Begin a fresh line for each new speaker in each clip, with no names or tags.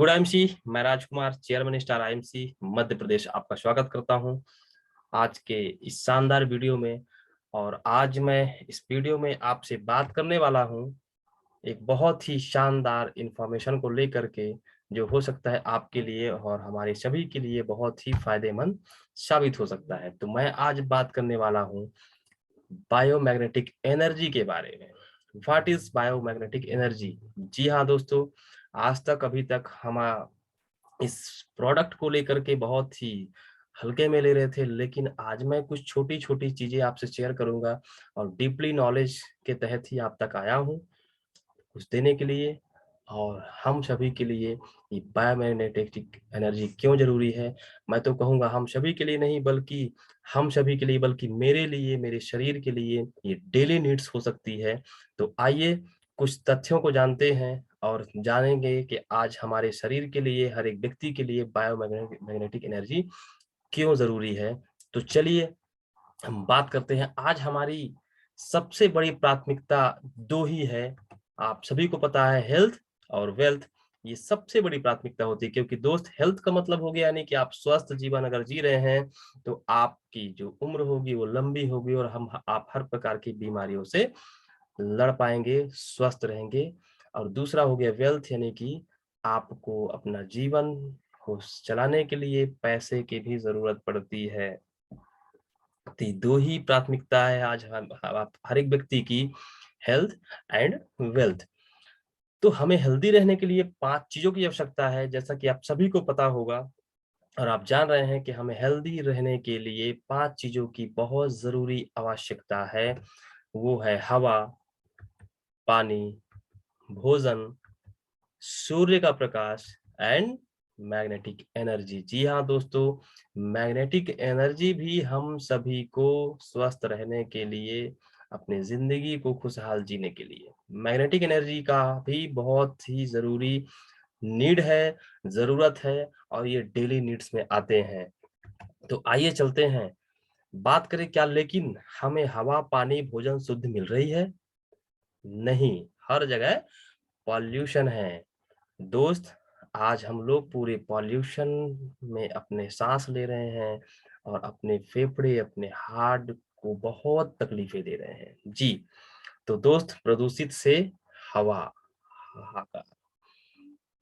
Good IMC. मैं राजकुमार, chairman star IMC Madhya Pradesh, आपका स्वागत करता हूं आज के इस शानदार वीडियो में। और आज मैं इस वीडियो में आपसे बात करने वाला हूं एक बहुत ही शानदार इंफॉर्मेशन को लेकर के, जो हो सकता है आपके लिए और हमारे सभी के लिए बहुत ही फायदेमंद साबित हो सकता है। तो मैं आज बात करने वाला हूं बायोमैग्नेटिक एनर्जी के बारे में। What is biomagnetic energy? जी हाँ दोस्तों, आज तक अभी तक हम इस प्रोडक्ट को लेकर के बहुत ही हल्के में ले रहे थे, लेकिन आज मैं कुछ छोटी छोटी चीजें आपसे शेयर करूंगा और डीपली नॉलेज के तहत ही आप तक आया हूं कुछ देने के लिए। और हम सभी के लिए ये बायोमैग्नेटिक एनर्जी क्यों जरूरी है, मैं तो कहूंगा हम सभी के लिए नहीं, बल्कि हम सभी के लिए, बल्कि मेरे लिए, मेरे शरीर के लिए ये डेली नीड्स हो सकती है। तो आइए कुछ तथ्यों को जानते हैं और जानेंगे कि आज हमारे शरीर के लिए, हर एक व्यक्ति के लिए बायोमैग्नेटिक एनर्जी क्यों जरूरी है। तो चलिए हम बात करते हैं। आज हमारी सबसे बड़ी प्राथमिकता दो ही है। आप सभी को पता है, हेल्थ और वेल्थ, ये सबसे बड़ी प्राथमिकता होती है। क्योंकि दोस्त, हेल्थ का मतलब हो गया यानी कि आप स्वस्थ जीवन अगर जी रहे हैं तो आपकी जो उम्र होगी वो लंबी होगी और आप हर प्रकार की बीमारियों से लड़ पाएंगे, स्वस्थ रहेंगे। और दूसरा हो गया वेल्थ, यानी कि आपको अपना जीवन को चलाने के लिए पैसे की भी जरूरत पड़ती है। तो दो ही प्राथमिकता है आज हर एक व्यक्ति की, हेल्थ एंड वेल्थ। तो हमें हेल्दी रहने के लिए 5 चीजों की आवश्यकता है, जैसा कि आप सभी को पता होगा और आप जान रहे हैं कि हमें हेल्दी रहने के लिए 5 चीजों की बहुत जरूरी आवश्यकता है। वो है हवा, पानी, भोजन, सूर्य का प्रकाश एंड मैग्नेटिक एनर्जी। जी हाँ दोस्तों, मैग्नेटिक एनर्जी भी हम सभी को स्वस्थ रहने के लिए, अपनी जिंदगी को खुशहाल जीने के लिए, मैग्नेटिक एनर्जी का भी बहुत ही जरूरी नीड है, जरूरत है, और ये डेली नीड्स में आते हैं। तो आइए चलते हैं, बात करें क्या लेकिन हमें हवा, पानी, भोजन शुद्ध मिल रही है? नहीं, हर जगह पॉल्यूशन है दोस्त। आज हम लोग पूरे पॉल्यूशन में अपने सांस ले रहे हैं और अपने फेफड़े, अपने हार्ट को बहुत तकलीफें दे रहे हैं जी। तो दोस्त, प्रदूषित से हवा, हाहाकार।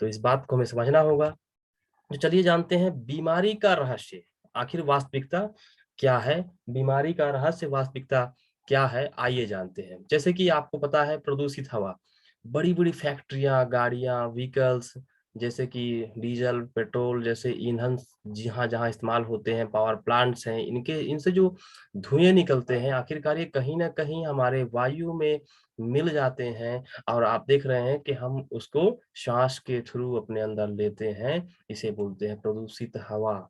तो इस बात को हमें समझना होगा। तो चलिए जानते हैं बीमारी का रहस्य, आखिर वास्तविकता क्या है, बीमारी का रहस्य, वास्तविकता क्या है, आइए जानते हैं। जैसे कि आपको पता है, प्रदूषित हवा, बड़ी बड़ी फैक्ट्रियां, गाड़ियां, व्हीकल्स, जैसे कि डीजल, पेट्रोल जैसे ईंधन जहां जहां इस्तेमाल होते हैं, पावर प्लांट्स हैं, इनके इनसे जो धुएं निकलते हैं, आखिरकार ये कहीं ना कहीं हमारे वायु में मिल जाते हैं और आप देख रहे हैं कि हम उसको श्वास के थ्रू अपने अंदर लेते हैं। इसे बोलते हैं प्रदूषित हवा।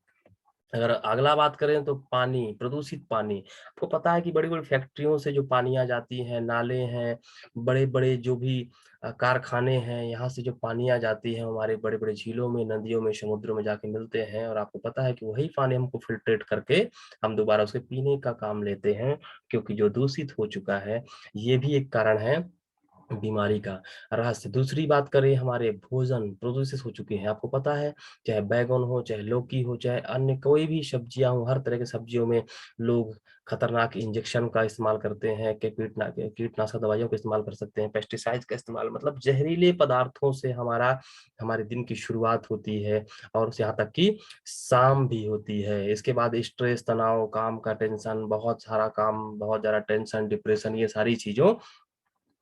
अगर अगला बात करें तो पानी, प्रदूषित पानी, आपको पता है कि बड़ी बड़ी फैक्ट्रियों से जो पानी आ जाती है, नाले हैं, बड़े बड़े जो भी कारखाने हैं, यहाँ से जो पानी आ जाती है हमारे बड़े बड़े झीलों में, नदियों में, समुद्रों में जाके मिलते हैं। और आपको पता है कि वही पानी हमको फिल्ट्रेट करके हम दोबारा उसे पीने का काम लेते हैं, क्योंकि जो दूषित हो चुका है। ये भी एक कारण है बीमारी का रहस्य। दूसरी बात करें, हमारे भोजन प्रदूषित हो चुके हैं। आपको पता है, चाहे बैगन हो, चाहे लौकी हो, चाहे अन्य कोई भी सब्जियां हो, हर तरह की सब्जियों में लोग खतरनाक इंजेक्शन का इस्तेमाल करते हैं, कि कीटनाशक दवाइयों का इस्तेमाल कर सकते हैं, पेस्टिसाइड्स का इस्तेमाल, मतलब जहरीले पदार्थों से हमारे दिन की शुरुआत होती है और यहाँ तक कि शाम भी होती है। इसके बाद स्ट्रेस, तनाव, काम का टेंशन, बहुत सारा काम, बहुत ज्यादा टेंशन, डिप्रेशन, ये सारी चीजों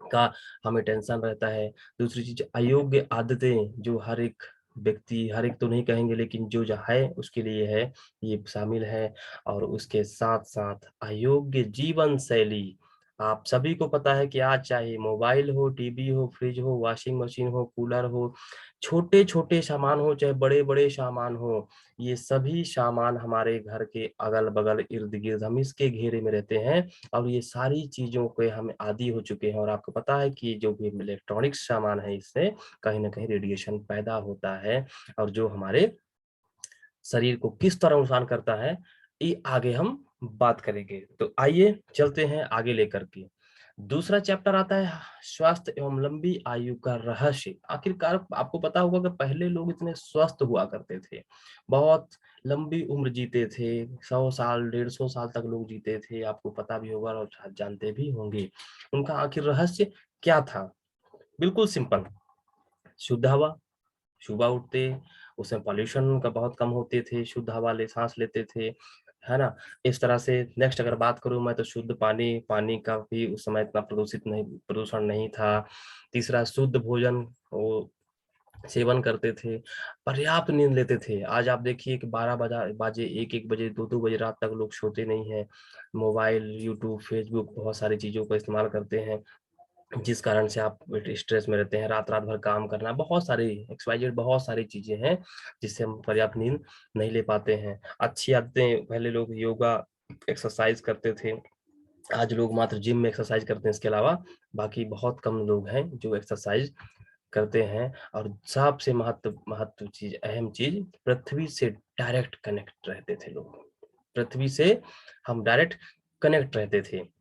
का हमें टेंशन रहता है। दूसरी चीज, अयोग्य आदतें, जो हर एक व्यक्ति, हर एक तो नहीं कहेंगे लेकिन जो है उसके लिए है, ये शामिल है। और उसके साथ साथ अयोग्य जीवन शैली। आप सभी को पता है कि आज चाहे मोबाइल हो, टीवी हो, फ्रिज हो, वॉशिंग मशीन हो, कूलर हो, छोटे छोटे सामान हो चाहे बड़े बड़े सामान हो, ये सभी सामान हमारे घर के अगल बगल, इर्द गिर्द, हम इसके घेरे में रहते हैं और ये सारी चीजों के हम आदी हो चुके हैं। और आपको पता है कि जो भी इलेक्ट्रॉनिक्स सामान है, इससे कहीं ना कहीं रेडिएशन पैदा होता है और जो हमारे शरीर को किस तरह नुकसान करता है, ये आगे हम बात करेंगे। तो आइए चलते हैं आगे लेकर के। दूसरा चैप्टर आता है स्वास्थ्य एवं लंबी आयु का रहस्य। आखिरकार आपको पता होगा कि पहले लोग इतने स्वस्थ हुआ करते थे, बहुत लंबी उम्र जीते थे, 100 साल 150 साल तक लोग जीते थे। आपको पता भी होगा और शायद जानते भी होंगे। उनका आखिर रहस्य क्या था? बिल्कुल सिंपल, शुद्ध हवा। सुबह उठते, उसमें पॉल्यूशन का बहुत कम होते थे, शुद्ध हवा ले सांस लेते थे, है ना। इस तरह से नेक्स्ट अगर बात करूं मैं तो शुद्ध पानी, पानी का भी उस समय इतना प्रदूषण नहीं था। तीसरा शुद्ध भोजन वो सेवन करते थे, पर्याप्त नींद लेते थे। आज आप देखिए कि 12 बाजे, 1-1 बजे, 2-2 बजे रात तक लोग सोते नहीं हैं, मोबाइल, यूट्यूब, फेसबुक बहुत सारी चीजों का इस्तेमाल करते हैं, जिस कारण से आप स्ट्रेस में रहते हैं। रात रात भर काम करना, बहुत सारी XYZ बहुत सारी चीजें हैं जिससे हम पर्याप्त नींद नहीं ले पाते हैं। अच्छी आदतें, पहले लोग योगा एक्सरसाइज करते थे, आज लोग मात्र जिम में एक्सरसाइज करते हैं, इसके अलावा बाकी बहुत कम लोग हैं जो एक्सरसाइज करते हैं। और सबसे महत्व चीज, अहम चीज, पृथ्वी से डायरेक्ट कनेक्ट रहते थे लोग। पृथ्वी से हम डायरेक्ट कनेक्ट रहते थे।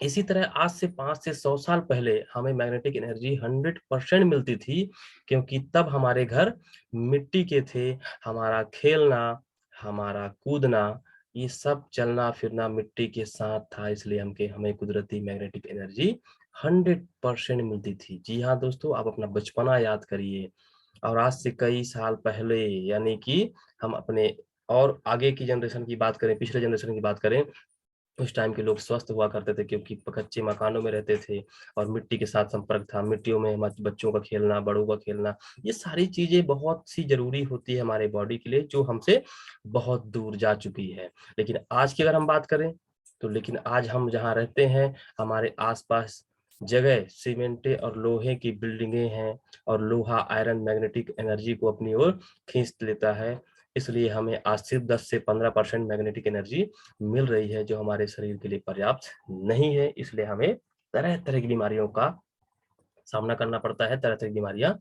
इसी तरह आज से 5 से 100 साल पहले हमें मैग्नेटिक एनर्जी 100% मिलती थी, क्योंकि तब हमारे घर मिट्टी के थे। हमारा खेलना, हमारा कूदना, ये सब चलना फिरना मिट्टी के साथ था, इसलिए हमें कुदरती मैग्नेटिक एनर्जी 100% मिलती थी। जी हाँ दोस्तों, आप अपना बचपना याद करिए, और आज से कई साल पहले, यानी कि हम अपने और आगे की जनरेशन की बात करें, पिछले जनरेशन की बात करें, उस टाइम के लोग स्वस्थ हुआ करते थे, क्योंकि कच्चे मकानों में रहते थे और मिट्टी के साथ संपर्क था। मिट्टियों में बच्चों का खेलना, बड़ों का खेलना, ये सारी चीजें बहुत सी जरूरी होती है हमारे बॉडी के लिए, जो हमसे बहुत दूर जा चुकी है। लेकिन आज की अगर हम बात करें तो, लेकिन आज हम जहाँ रहते हैं, हमारे आसपास जगह सीमेंटे और लोहे की बिल्डिंगें हैं, और लोहा आयरन मैग्नेटिक एनर्जी को अपनी ओर खींच लेता है। इसलिए हमें आज सिर्फ 10 से 15% मैग्नेटिक एनर्जी मिल रही है, जो हमारे शरीर के लिए पर्याप्त नहीं है। इसलिए हमें तरह तरह की बीमारियों का सामना करना पड़ता है, तरह तरह की बीमारियां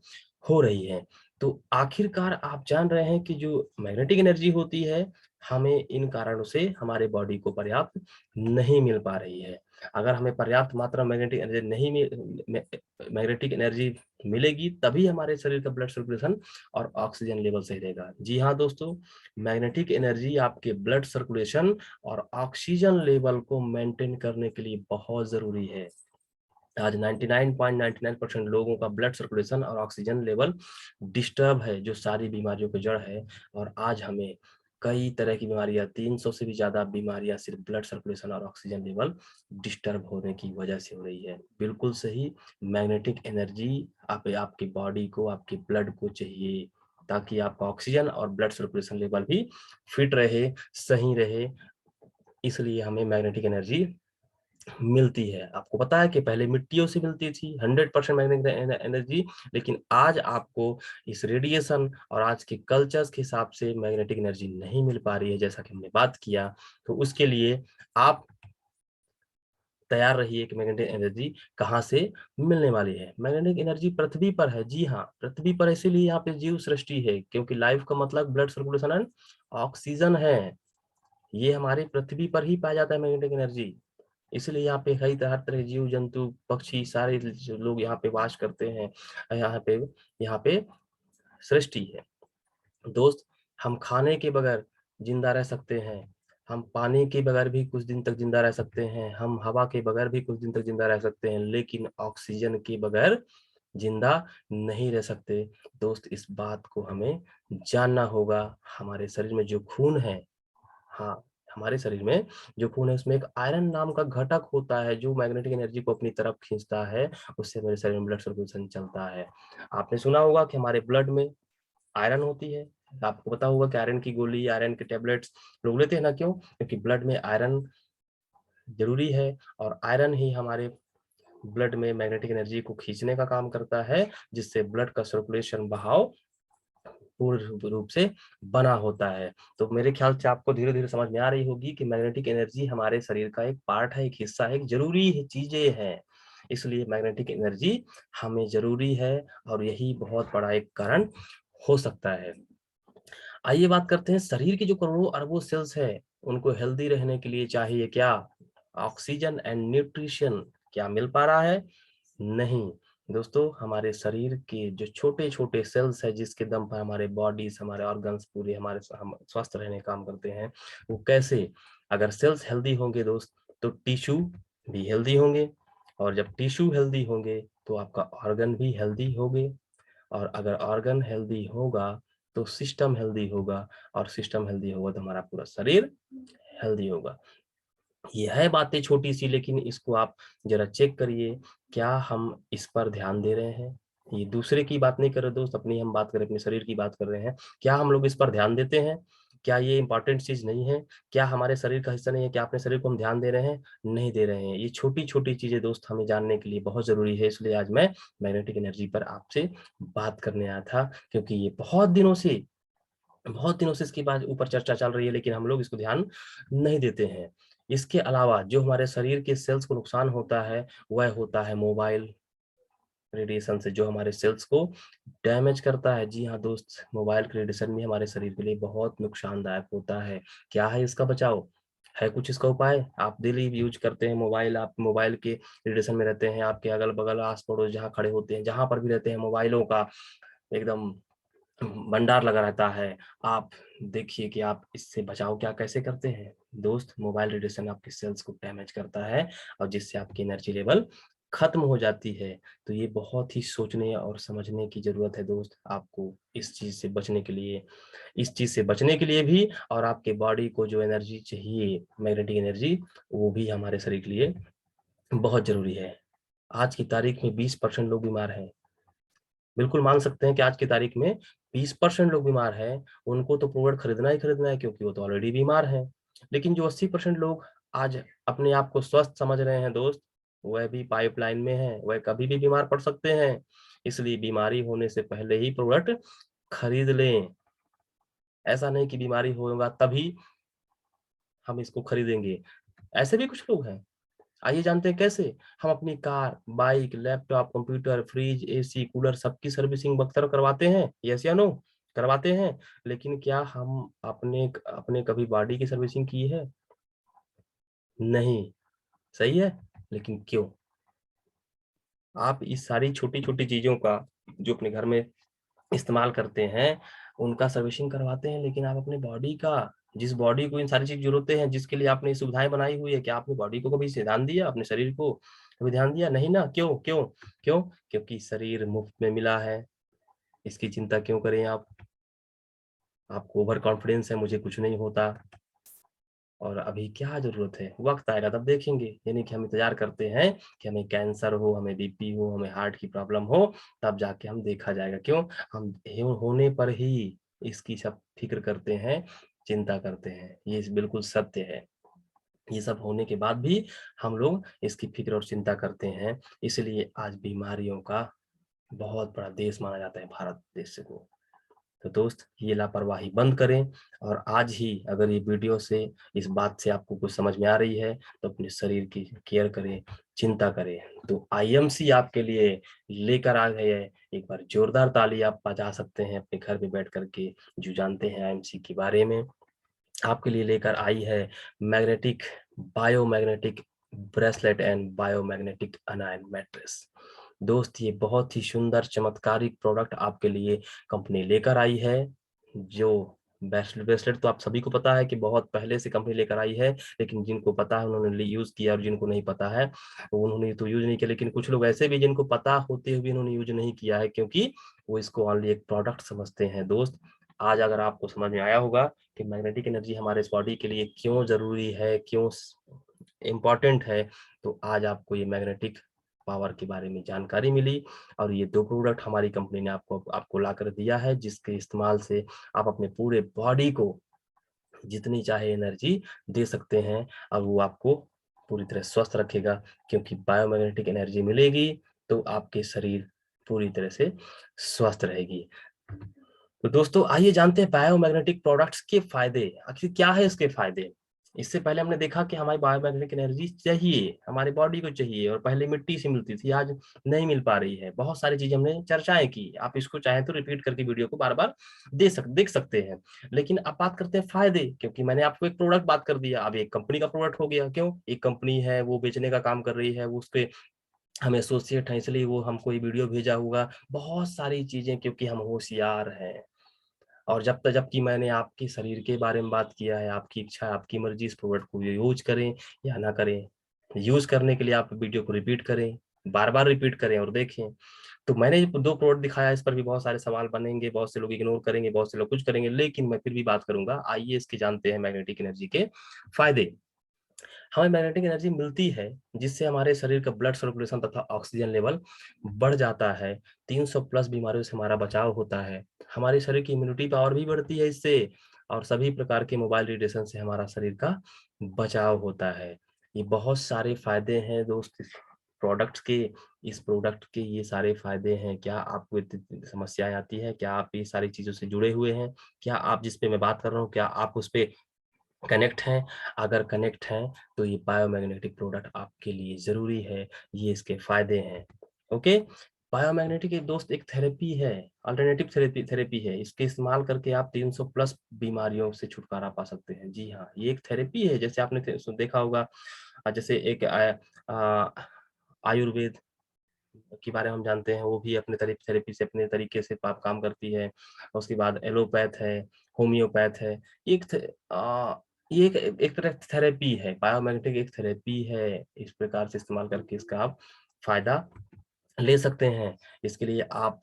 हो रही हैं। तो आखिरकार आप जान रहे हैं कि जो मैग्नेटिक एनर्जी होती है, हमें इन कारणों से हमारे बॉडी को पर्याप्त नहीं मिल पा रही है। अगर हमें पर्याप्त मात्रा मैग्नेटिक एनर्जी नहीं मैग्नेटिक एनर्जी मिलेगी, तभी हमारे शरीर का ब्लड सर्कुलेशन और ऑक्सीजन लेवल सही रहेगा। जी हाँ दोस्तों, मैग्नेटिक एनर्जी आपके ब्लड सर्कुलेशन और ऑक्सीजन लेवल को मेंटेन करने के लिए बहुत जरूरी है। आज 99.99% लोगों का ब्लड सर्कुलेशन और ऑक्सीजन लेवल डिस्टर्ब है, जो सारी बीमारियों की जड़ है। और आज हमें कई तरह की बीमारियां, 300 से भी ज्यादा बीमारियां सिर्फ ब्लड सर्कुलेशन और ऑक्सीजन लेवल डिस्टर्ब होने की वजह से हो रही है। बिल्कुल सही, मैग्नेटिक एनर्जी आपकी बॉडी को, आपके ब्लड को चाहिए, ताकि आपका ऑक्सीजन और ब्लड सर्कुलेशन लेवल भी फिट रहे, सही रहे। इसलिए हमें मैग्नेटिक एनर्जी मिलती है। आपको पता है कि पहले मिट्टियों से मिलती थी 100% मैग्नेटिक एनर्जी, लेकिन आज आपको इस रेडिएशन और आज के कल्चर्स के हिसाब से मैग्नेटिक एनर्जी नहीं मिल पा रही है, जैसा कि हमने बात किया। तो उसके लिए आप तैयार रहिए कि मैग्नेटिक एनर्जी कहाँ से मिलने वाली है। मैग्नेटिक एनर्जी पृथ्वी पर है। जी हाँ, पृथ्वी पर इसीलिए यहाँ पे जीव सृष्टि है, क्योंकि लाइफ का मतलब ब्लड सर्कुलेशन एंड ऑक्सीजन है। ये हमारी पृथ्वी पर ही पाया जाता है मैग्नेटिक एनर्जी। इसलिए यहाँ पे कई हर तरह जीव जंतु पक्षी सारे जो लोग यहाँ पे वास करते हैं, यहाँ पे सृष्टि है। दोस्त, हम खाने के बगैर जिंदा रह सकते हैं, हम पानी के बगैर भी कुछ दिन तक जिंदा रह सकते हैं, हम हवा के बगैर भी कुछ दिन तक जिंदा रह सकते हैं, लेकिन ऑक्सीजन के बगैर जिंदा नहीं रह सकते। दोस्त, इस बात को हमें जानना होगा। हमारे शरीर में जो खून है, हाँ, हमारे शरीर में जो खून है, उसमें एक आयरन नाम का घटक होता है, जो मैग्नेटिक एनर्जी को अपनी तरफ खींचता है। उससे मेरे शरीर में ब्लड सर्कुलेशन चलता है। आपने सुना होगा कि हमारे ब्लड में आयरन होती है। आपको पता होगा कि आयरन की गोली, आयरन के टेबलेट्स लोग लेते हैं ना, क्यों? क्योंकि ब्लड में आयरन जरूरी है, और आयरन ही हमारे ब्लड में मैग्नेटिक एनर्जी को खींचने का काम करता है, जिससे ब्लड का सर्कुलेशन, बहाव पूर्ण रूप से बना होता है। तो मेरे ख्याल से आपको धीरे धीरे समझ में आ रही होगी कि मैग्नेटिक एनर्जी हमारे शरीर का एक पार्ट है, एक हिस्सा है, एक जरूरी चीजें हैं। इसलिए मैग्नेटिक एनर्जी हमें जरूरी है, और यही बहुत बड़ा एक कारण हो सकता है। आइए बात करते हैं, शरीर के जो करोड़ों अरबों सेल्स है, उनको हेल्दी रहने के लिए चाहिए क्या? Oxygen and nutrition. क्या मिल पा रहा है? नहीं दोस्तों, हमारे शरीर के जो छोटे छोटे सेल्स है जिसके दम पर हमारे बॉडीज, हमारे ऑर्गन्स पूरे हमारे हम स्वस्थ रहने काम करते हैं, वो कैसे? अगर सेल्स हेल्दी होंगे दोस्त तो टिश्यू भी हेल्दी होंगे, और जब टिश्यू हेल्दी होंगे तो आपका ऑर्गन भी हेल्दी होंगे, और अगर ऑर्गन हेल्दी होगा तो सिस्टम हेल्दी होगा, और सिस्टम हेल्दी होगा तो हमारा पूरा शरीर हेल्दी होगा। ये है बातें छोटी सी, लेकिन इसको आप जरा चेक करिए, क्या हम इस पर ध्यान दे रहे हैं? ये दूसरे की बात नहीं कर रहे दोस्त, अपनी हम बात करें, अपने शरीर की बात कर रहे हैं। क्या हम लोग इस पर ध्यान देते हैं? क्या ये इंपॉर्टेंट चीज नहीं है? क्या हमारे शरीर का हिस्सा नहीं है? क्या अपने शरीर को हम ध्यान दे रहे हैं? नहीं दे रहे हैं। ये छोटी छोटी चीजें दोस्त हमें जानने के लिए बहुत जरूरी है, इसलिए आज मैं मैग्नेटिक एनर्जी पर आपसे बात करने आया था, क्योंकि ये बहुत दिनों से इसके बाद ऊपर चर्चा चल रही है, लेकिन हम लोग इसको ध्यान नहीं देते हैं। इसके अलावा जो हमारे शरीर के सेल्स को नुकसान होता है, वह होता है मोबाइल रेडिएशन से, जो हमारे सेल्स को डैमेज करता है। जी हाँ दोस्त, मोबाइल के रेडिएशन भी हमारे शरीर के लिए बहुत नुकसानदायक होता है। क्या है इसका बचाव? है कुछ इसका उपाय? आप डेली यूज करते हैं मोबाइल, आप मोबाइल के रेडिएशन में रहते हैं, आपके अगल बगल आस पड़ोस जहाँ खड़े होते हैं, जहां पर भी रहते हैं, मोबाइलों का एकदम भंडार लगा रहता है। आप देखिए कि आप इससे बचाव क्या कैसे करते हैं दोस्त। मोबाइल रेडिएशन आपके सेल्स को डैमेज करता है, और जिससे आपकी एनर्जी लेवल खत्म हो जाती है। तो ये बहुत ही सोचने और समझने की जरूरत है दोस्त, आपको इस चीज से बचने के लिए, इस चीज से बचने के लिए भी, और आपके बॉडी को जो एनर्जी चाहिए, मैग्नेटिक एनर्जी, वो भी हमारे शरीर के लिए बहुत जरूरी है। आज की तारीख में 20% लोग बीमार हैं। बिल्कुल मान सकते हैं कि आज की तारीख में 20% लोग बीमार हैं। उनको तो प्रोडक्ट खरीदना ही खरीदना है, क्योंकि वो तो ऑलरेडी बीमार हैं। लेकिन जो 80% लोग आज अपने आप को स्वस्थ समझ रहे हैं दोस्त, वह भी पाइपलाइन में है, वह कभी भी बीमार पड़ सकते हैं। इसलिए बीमारी होने से पहले ही प्रोडक्ट खरीद लें। ऐसा नहीं कि बीमारी होगा तभी हम इसको खरीदेंगे। ऐसे भी कुछ लोग हैं। आइए जानते हैं कैसे। हम अपनी car, bike, laptop, computer, fridge, AC, cooler सबकी सर्विसिंग बख्तर करवाते हैं, यस या नो? करवाते हैं। लेकिन क्या हम अपने अपने कभी बॉडी की सर्विसिंग की है? नहीं। सही है। लेकिन क्यों? आप इस सारी छोटी छोटी चीजों का जो अपने घर में इस्तेमाल करते हैं, उनका सर्विसिंग करवाते हैं, लेकिन आप अपने बॉडी का, जिस बॉडी को इन सारी चीज जरूरतें हैं, जिसके लिए आपने सुविधाएं बनाई हुई है, क्या आपने बॉडी को कभी ध्यान दिया? अपने शरीर को कभी ध्यान दिया? नहीं ना। क्यों क्यों क्यों? क्योंकि शरीर मुफ्त में मिला है, इसकी चिंता क्यों करें आप? आपको ओवर कॉन्फिडेंस है, मुझे कुछ नहीं होता, और अभी क्या जरूरत है? वक्त आएगा तब देखेंगे। यानी कि हम इंतजार करते हैं कि हमें कैंसर हो, हमें बीपी हो, हमें हार्ट की प्रॉब्लम हो, तब जाके हम देखा जाएगा। क्यों? हम होने पर ही इसकी सब फिक्र करते हैं, चिंता करते हैं। ये बिल्कुल सत्य है। ये सब होने के बाद भी हम लोग इसकी फिक्र और चिंता करते हैं। इसलिए आज बीमारियों का बहुत बड़ा देश माना जाता है भारत देश को। तो दोस्त, ये लापरवाही बंद करें, और आज ही अगर ये वीडियो से, इस बात से आपको कुछ समझ में आ रही है, तो अपने शरीर की केयर करें, चिंता करें। तो आईएमसी आपके लिए लेकर आ गए है। एक बार जोरदार ताली आप बजा सकते हैं अपने घर में बैठ करके, जो जानते हैं आईएमसी के बारे में। आपके लिए लेकर आई है magnetic, biomagnetic bracelet and biomagnetic अनायन mattress. दोस्त, ये बहुत ही सुंदर चमत्कारिक प्रोडक्ट आपके लिए कंपनी लेकर आई है। जो ब्रेसलेट तो आप सभी को पता है कि बहुत पहले से कंपनी लेकर आई है, लेकिन जिनको पता है उन्होंने यूज किया, और जिनको नहीं पता है उन्होंने तो यूज नहीं किया। लेकिन कुछ लोग ऐसे भी जिनको पता होते हुए उन्होंने यूज नहीं किया है, क्योंकि वो इसको ओनली एक प्रोडक्ट समझते हैं। दोस्त, आज अगर आपको समझ में आया होगा कि मैग्नेटिक एनर्जी हमारे इस बॉडी के लिए क्यों जरूरी है, क्यों इम्पोर्टेंट है, तो आज आपको ये मैग्नेटिक पावर के बारे में जानकारी मिली। और ये 2 प्रोडक्ट हमारी कंपनी ने आपको ला कर दिया है, जिसके इस्तेमाल से आप अपने पूरे बॉडी को जितनी चाहे एनर्जी दे सकते हैं, और वो आपको पूरी तरह स्वस्थ रखेगा। क्योंकि बायोमैग्नेटिक एनर्जी मिलेगी तो आपके शरीर पूरी तरह से स्वस्थ रहेगी। तो दोस्तों, आइए जानते हैं बायोमैग्नेटिक प्रोडक्ट्स के फायदे। आखिर क्या है इसके फायदे? इससे पहले हमने देखा कि हमारी बायोमैग्नेटिक एनर्जी चाहिए, हमारी बॉडी को चाहिए, और पहले मिट्टी से मिलती थी, आज नहीं मिल पा रही है। बहुत सारी चीजें हमने चर्चाएं की, आप इसको चाहें तो रिपीट करके वीडियो को बार बार देख सकते हैं। लेकिन अब बात करते हैं फायदे, क्योंकि मैंने आपको एक प्रोडक्ट बात कर दिया, अब एक कंपनी का प्रोडक्ट हो गया। क्यों? एक कंपनी है, वो बेचने का काम कर रही है, वो उसके हम एसोसिएट हैं, इसलिए वो हमको ये वीडियो भेजा होगा। बहुत सारी चीजें, क्योंकि हम होशियार हैं। और जबकि मैंने आपके शरीर के बारे में बात किया है, आपकी इच्छा, आपकी मर्जी, इस प्रोडक्ट को यूज करें या ना करें। यूज करने के लिए आप वीडियो को रिपीट करें, बार बार रिपीट करें और देखें। तो मैंने जो 2 प्रोडक्ट दिखाया, इस पर भी बहुत सारे सवाल बनेंगे, बहुत से लोग इग्नोर करेंगे, बहुत से लोग कुछ करेंगे, लेकिन मैं फिर भी बात करूंगा। आइए इसके जानते हैं मैग्नेटिक एनर्जी के फायदे। हमें मैग्नेटिक एनर्जी मिलती है जिससे हमारे शरीर का ब्लड सर्कुलेशन तथा ऑक्सीजन लेवल बढ़ जाता है। 300 प्लस बीमारियों से हमारा बचाव होता है। हमारे शरीर की इम्यूनिटी पावर भी बढ़ती है इससे, और सभी प्रकार के मोबाइल रेडिएशन से हमारा शरीर का बचाव होता है। ये बहुत सारे फायदे हैं दोस्त इस प्रोडक्ट के। इस प्रोडक्ट के ये सारे फायदे हैं। क्या आपको इतनी समस्याएं आती है? क्या आप ये सारी चीजों से जुड़े हुए हैं? क्या आप जिस पे मैं बात कर रहा हूँ, क्या आप उस पे कनेक्ट हैं? अगर कनेक्ट हैं तो ये बायोमैग्नेटिक प्रोडक्ट आपके लिए जरूरी है। ये इसके फायदे हैं। ओके। बायोमैग्नेटिक एक दोस्त एक थेरेपी है, अल्टरनेटिव थेरेपी है। इसके इस्तेमाल करके आप 300 प्लस बीमारियों से छुटकारा पा सकते हैं। जी हाँ, ये एक थेरेपी है। जैसे आपने देखा होगा, जैसे एक आयुर्वेद के बारे में हम जानते हैं, वो भी अपने थेरेपी से अपने तरीके से काम करती है। उसके बाद एलोपैथ है, होम्योपैथ है। एक ये एक तरह थेरेपी है, बायोमैग्नेटिक एक थेरेपी है। इस प्रकार से इस्तेमाल करके इसका आप फायदा ले सकते हैं। इसके लिए आप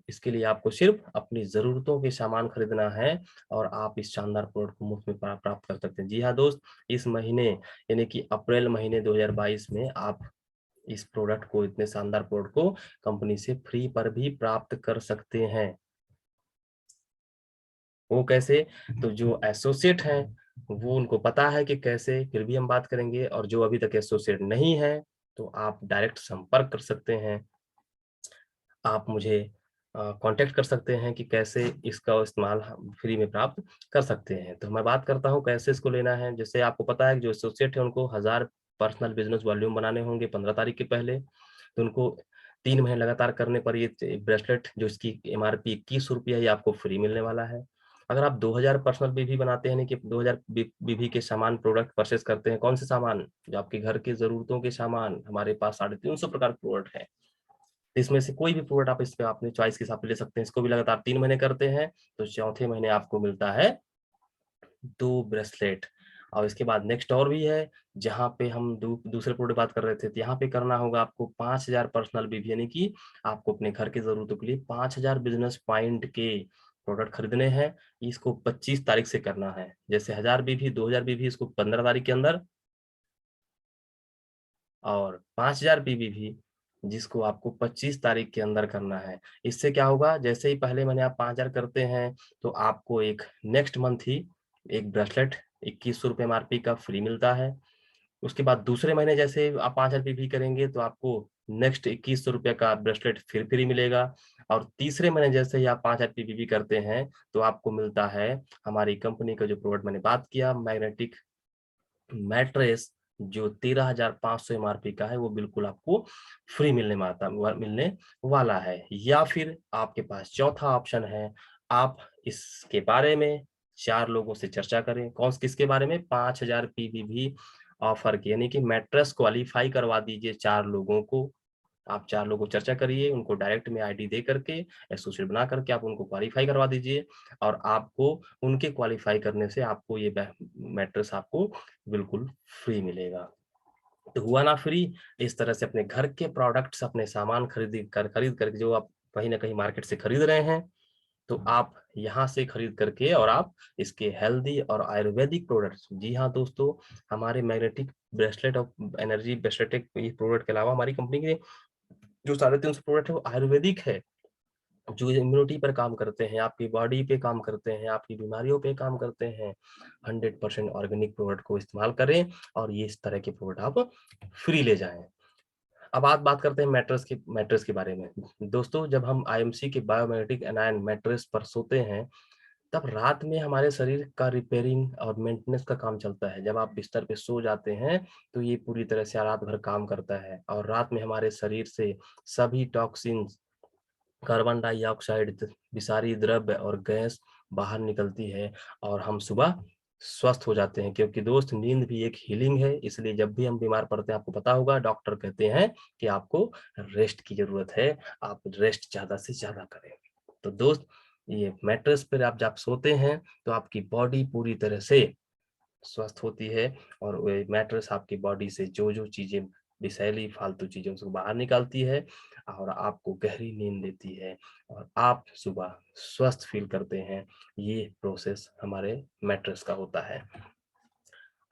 इसके लिए आपको सिर्फ अपनी जरूरतों के सामान खरीदना है, और आप इस शानदार प्रोडक्ट को मुफ्त में प्राप्त कर सकते हैं। जी हाँ दोस्त, इस महीने यानी कि अप्रैल महीने 2022 में आप इस प्रोडक्ट को, इतने शानदार प्रोडक्ट को कंपनी से फ्री पर भी प्राप्त कर सकते हैं। वो कैसे? तो जो एसोसिएट हैं वो, उनको पता है कि कैसे, फिर भी हम बात करेंगे। और जो अभी तक एसोसिएट नहीं है, तो आप डायरेक्ट संपर्क कर सकते हैं। आप मुझे कांटेक्ट कर सकते हैं कि कैसे इसका इस्तेमाल हम फ्री में प्राप्त कर सकते हैं। तो मैं बात करता हूँ कैसे इसको लेना है। जैसे आपको पता है, जो एसोसिएट है उनको 1000 पर्सनल बिजनेस वॉल्यूम बनाने होंगे 15 तारीख के पहले। तो उनको 3 महीने लगातार करने पर ये ब्रेसलेट, जो इसकी एमआरपी 21 रुपया, ये आपको फ्री मिलने वाला है। अगर आप 2000 पर्सनल बीवी बनाते हैं, कि 2000 बीवी के सामान प्रोडक्ट परचेस करते हैं, कौन से सामान? जो आपके घर के जरूरतों के सामान, हमारे पास 350 प्रकार के प्रोडक्ट है। इसमें से कोई भी प्रोडक्ट आप इस पे अपने चॉइस के हिसाब से ले सकते हैं। इसको भी लगातार 3 महीने करते हैं, तो चौथे महीने आपको मिलता है 2 ब्रेसलेट। और इसके बाद नेक्स्ट और भी है, जहाँ पे हम दूसरे प्रोडक्ट बात कर रहे थे, तो यहाँ पे करना होगा आपको 5000 पर्सनल बीबी, यानी कि आपको अपने घर के जरूरतों के लिए 5000 बिजनेस पॉइंट के प्रोडक्ट खरीदने हैं। इसको 25 तारीख से करना है। जैसे 1000 बीबी, 2000 बीबी, इसको 15 तारीख के अंदर, और 5000 पीबी भी, जिसको आपको 25 तारीख के अंदर करना है। इससे क्या होगा, जैसे ही पहले मैंने आप 5000 करते हैं, तो आपको एक नेक्स्ट मंथ ही एक ब्रेसलेट 2100 रुपये एमआरपी का फ्री मिलता है। उसके बाद दूसरे महीने जैसे आप 5000 पीबी करेंगे, तो आपको नेक्स्ट 2100 रुपये का ब्रेसलेट फिर फ्री मिलेगा। और तीसरे महीने जैसे ही आप 5000 पीबी करते हैं, तो आपको मिलता है हमारी कंपनी का जो प्रोडक्ट मैंने बात किया, मैग्नेटिक मैट्रेस, जो 13,500 एमआरपी का है, वो बिल्कुल आपको फ्री मिलने वाला है। या फिर आपके पास चौथा ऑप्शन है, आप इसके बारे में 4 लोगों से चर्चा करें। किसके बारे में? 5000 पीवीवी ऑफर की, यानी कि मैट्रेस क्वालिफाई करवा दीजिए 4 लोगों को। आप 4 लोगों को चर्चा करिए, उनको डायरेक्ट में आईडी दे करके, एसोसिएट बना करके आप उनको क्वालिफाई करवा दीजिए, और आपको उनके क्वालिफाई करने से आपको ये मैट्रेस आपको बिल्कुल फ्री मिलेगा। तो हुआ ना फ्री? इस तरह से अपने घर के प्रोडक्ट्स, अपने सामान खरीद करके जो आप कहीं ना कहीं मार्केट से खरीद रहे हैं, तो आप यहाँ से खरीद करके, और आप इसके हेल्दी और आयुर्वेदिक प्रोडक्ट्स, जी हाँ दोस्तों, हमारे मैग्नेटिक ब्रेसलेट और एनर्जी ब्रेसलेट प्रोडक्ट के अलावा हमारी कंपनी के जो 350 प्रोडक्ट है वो आयुर्वेदिक है, जो इम्यूनिटी पर काम करते हैं, आपकी बॉडी पे काम करते हैं, आपकी बीमारियों पे काम करते हैं। 100% ऑर्गेनिक प्रोडक्ट को इस्तेमाल करें, और ये इस तरह के प्रोडक्ट आप फ्री ले जाएं। अब आप बात करते हैं मैट्रेस के बारे में। दोस्तों, जब हम आईएमसी के बायोमैग्नेटिक एनायन मैट्रेस पर सोते हैं, तब रात में हमारे शरीर का रिपेयरिंग और मेंटेनेंस का काम चलता है। जब आप बिस्तर पे सो जाते हैं तो ये पूरी तरह से रात भर काम करता है और रात में हमारे शरीर से सभी टॉक्सिन्स, कार्बन डाइऑक्साइड, विषारी द्रव्य और गैस बाहर निकलती है और हम सुबह स्वस्थ हो जाते हैं। क्योंकि दोस्त, नींद भी एक हीलिंग है, इसलिए जब भी हम बीमार पड़ते हैं, आपको पता होगा डॉक्टर कहते हैं कि आपको रेस्ट की जरूरत है, आप रेस्ट ज्यादा से ज्यादा करें। तो दोस्त, ये मैट्रेस पर आप जब सोते हैं तो आपकी बॉडी पूरी तरह से स्वस्थ होती है और वो मैट्रेस आपकी बॉडी से जो जो चीजें, विषैली फालतू चीजों को बाहर निकालती है और आपको गहरी नींद देती है और आप सुबह स्वस्थ फील करते हैं। ये प्रोसेस हमारे मैट्रेस का होता है।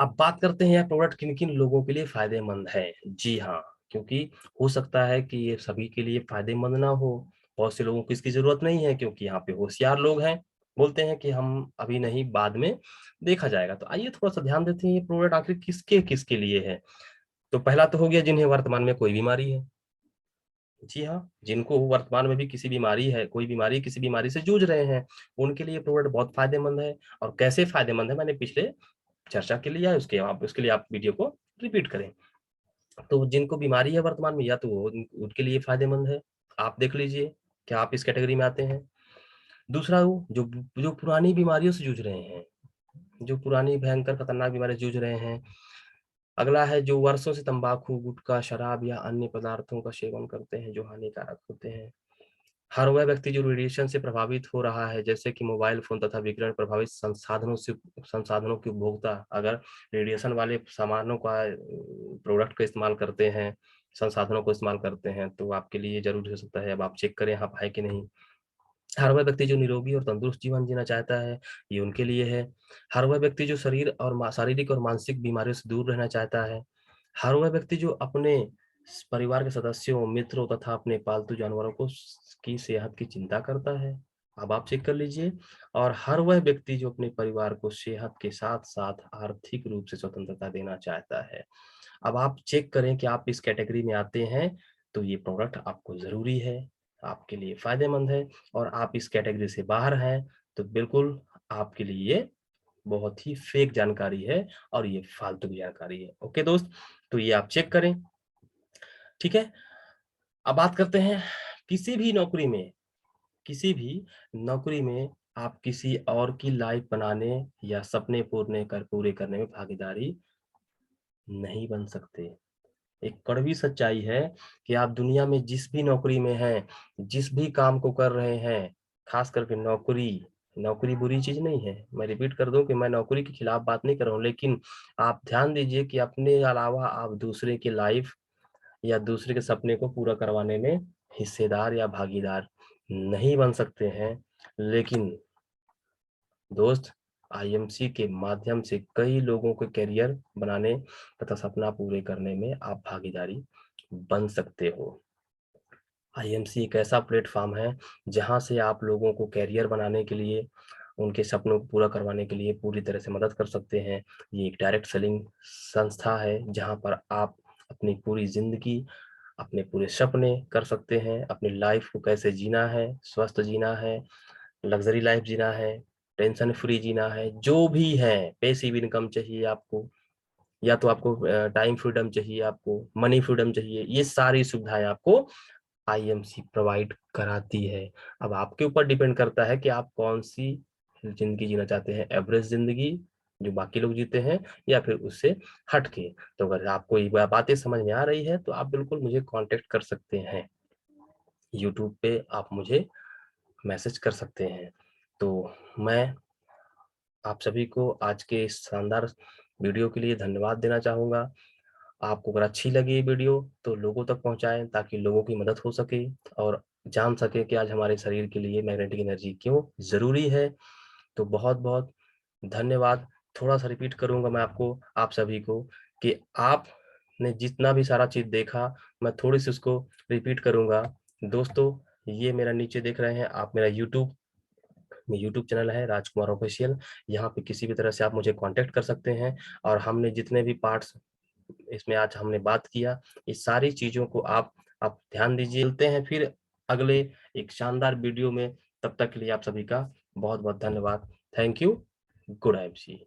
अब बात करते हैं यह प्रोडक्ट किन किन लोगों के लिए फायदेमंद है। जी हाँ, क्योंकि हो सकता है कि ये सभी के लिए फायदेमंद ना हो, बहुत से लोगों को इसकी जरूरत नहीं है, क्योंकि यहाँ पे होशियार लोग हैं, बोलते हैं कि हम अभी नहीं, बाद में देखा जाएगा। तो आइए थोड़ा सा ध्यान देते हैं ये प्रोडक्ट आखिर किसके किसके लिए है। तो पहला तो हो गया जिन्हें वर्तमान में कोई बीमारी है। जी हाँ, जिनको वर्तमान में भी किसी बीमारी है, कोई बीमारी, किसी बीमारी से जूझ रहे हैं, उनके लिए प्रोडक्ट बहुत फायदेमंद है। और कैसे फायदेमंद है मैंने पिछले चर्चा के लिए, उसके लिए आप वीडियो को रिपीट करें। तो जिनको बीमारी है वर्तमान में, या तो उनके लिए फायदेमंद है, आप देख लीजिए क्या आप इस कैटेगरी में आते हैं। दूसरा, वो जो जो पुरानी बीमारियों से जूझ रहे हैं, जो पुरानी भयंकर खतरनाक बीमारी से जूझ रहे हैं। अगला है जो वर्षों से तंबाकू, गुटखा, शराब या अन्य पदार्थों का सेवन करते हैं जो हानिकारक होते हैं। हर वह व्यक्ति जो रेडिएशन से प्रभावित हो रहा है, जैसे कि मोबाइल फोन तथा विकिरण प्रभावित संसाधनों की उपभोक्ता अगर रेडिएशन वाले सामानों का, प्रोडक्ट का इस्तेमाल करते हैं, संसाधनों को इस्तेमाल करते हैं, तो आपके लिए जरूरी हो सकता है। अब आप चेक करें आप है कि नहीं। हर वह व्यक्ति जो निरोगी और तंदुरुस्त जीवन जीना चाहता है, ये उनके लिए है। हर वह व्यक्ति जो शारीरिक और मानसिक बीमारियों से दूर रहना चाहता है। हर वह व्यक्ति जो अपने परिवार के सदस्यों, मित्रों तथा अपने पालतू जानवरों की सेहत की चिंता करता है। अब आप चेक कर लीजिए। और हर वह व्यक्ति जो अपने परिवार को सेहत के साथ साथ आर्थिक रूप से स्वतंत्रता देना चाहता है। अब आप चेक करें कि आप इस कैटेगरी में आते हैं, तो ये प्रोडक्ट आपको जरूरी है, आपके लिए फायदेमंद है। और आप इस कैटेगरी से बाहर हैं तो बिल्कुल आपके लिए ये बहुत ही फेक जानकारी है और ये फालतू की जानकारी है। ओके दोस्त, तो ये आप चेक करें, ठीक है। अब बात करते हैं किसी भी नौकरी में, किसी भी नौकरी में आप किसी और की लाइफ बनाने या सपने पूरे करने में भागीदारी नहीं बन सकते। एक कड़वी सच्चाई है कि आप दुनिया में जिस भी नौकरी में हैं, जिस भी काम को कर रहे हैं, खास करके नौकरी, नौकरी बुरी चीज नहीं है। मैं रिपीट कर दूं कि मैं नौकरी के खिलाफ बात नहीं कर रहा हूं, लेकिन आप ध्यान दीजिए कि अपने अलावा आप दूसरे की लाइफ या दूसरे के सपने को पूरा करवाने में हिस्सेदार या भागीदार नहीं बन सकते हैं। लेकिन दोस्त, आईएमसी के माध्यम से कई लोगों के करियर बनाने तथा सपना पूरे करने में आप भागीदारी बन सकते हो। आईएमसी एक ऐसा प्लेटफॉर्म है जहां से आप लोगों को करियर बनाने के लिए, उनके सपनों को पूरा करवाने के लिए पूरी तरह से मदद कर सकते हैं। ये एक डायरेक्ट सेलिंग संस्था है जहां पर आप अपनी पूरी जिंदगी, अपने पूरे सपने कर सकते हैं। अपनी लाइफ को कैसे जीना है, स्वस्थ जीना है, लग्जरी लाइफ जीना है, टेंशन फ्री जीना है, जो भी है, पैसिव इनकम चाहिए आपको, या तो आपको टाइम फ्रीडम चाहिए, आपको मनी फ्रीडम चाहिए, ये सारी सुविधाएं आपको आईएमसी प्रोवाइड कराती है। अब आपके ऊपर डिपेंड करता है कि आप कौन सी जिंदगी जीना चाहते हैं, एवरेज जिंदगी जो बाकी लोग जीते हैं, या फिर उससे हट के। तो अगर आपको ये बातें समझ में आ रही है तो आप बिल्कुल मुझे कांटेक्ट कर सकते हैं, यूट्यूब पे आप मुझे मैसेज कर सकते हैं। तो मैं आप सभी को आज के इस शानदार वीडियो के लिए धन्यवाद देना चाहूँगा। आपको अगर अच्छी लगी ये वीडियो तो लोगों तक पहुँचाएँ ताकि लोगों की मदद हो सके और जान सके कि आज हमारे शरीर के लिए मैग्नेटिक एनर्जी क्यों ज़रूरी है। तो बहुत-बहुत धन्यवाद। थोड़ा-सा रिपीट करूँगा मैं आपको, आप सभी को, कि आपने जितना भी सारा चीज़ देखा, मैं थोड़ी-सी उसको रिपीट करूँगा। दोस्तों, ये मेरा नीचे देख रहे हैं आप, मेरा यूट्यूब चैनल है राजकुमार ऑफिशियल। यहाँ पे किसी भी तरह से आप मुझे कांटेक्ट कर सकते हैं और हमने जितने भी पार्ट्स इसमें आज हमने बात किया, इस सारी चीज़ों को आप ध्यान दीजिए। मिलते हैं फिर अगले एक शानदार वीडियो में, तब तक के लिए आप सभी का बहुत बहुत धन्यवाद। Thank you. Good MC.